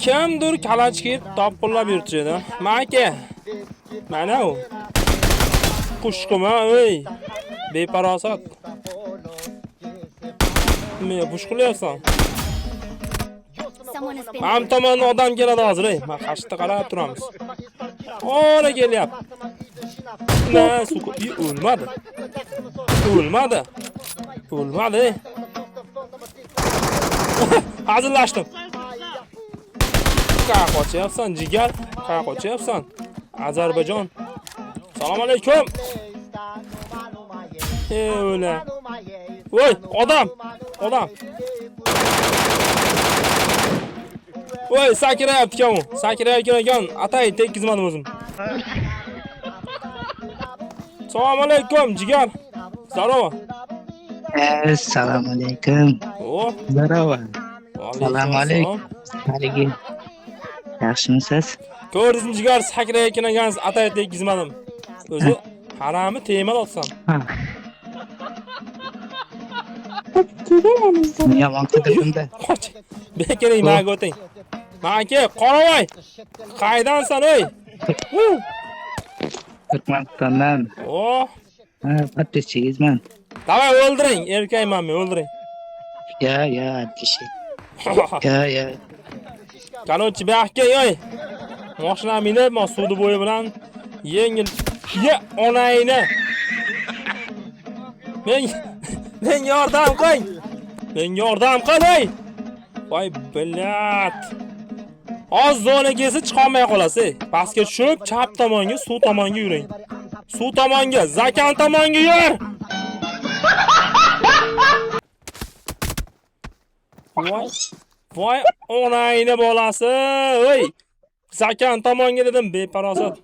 Kimdir kalachki to'pqillab yurtdi. Maka. Mana u. Pushqima, ey. Beparosat. Men pushqilyapsan. Ham tomondan odam keladi hozir, ey. Men qashda qarab turamiz. Ora kelyapti. Na, suku, o'lmadi. O'lmadi. O'lmadi. Hazırlaşdım. Qayoqqa qochyapsan, jigar? Qayoqqa qochyapsan? Ozarbayjon. Salom alaykum. O'la. Voy, odam. Voy, sakrayapti ekan u. Sakrayotgan ekan, atay tekkizmadim o'zim. Salom alaykum, jigar. Здорово. Assalomu alaykum. O, Здорово. Assalomu alaykum. Haligi. Yaxshimisiz? ko'rdingiz jigar sakrayotgan ekansiz, atay tekkizmadim. O'zi harami teymad otsam. Ha. Yomon qildim-da. Qoch. Bekiring menga o'ting. Maka, qoravoy. Qaydansan ey? Turkmanistondan. O, Ha, подписчигizman. davay o'ldiring, erkakman men, o'ldiring. Ya, tishi. Ya. Qanochi baxga yoy. Mashina minib, men suvni bo'yi bilan yengil. Ye onayni. Men yordam qiling. Ey. Voy bilat. Oz zonaga chiqolmay qolasiz. Pastga tushib, chap tomonga, suv tomonga yuring. Suv tomonga, Zakan tomonga yur. Voy, onayni bolasi. Ey. Zakan tomonga dedim, beparosat.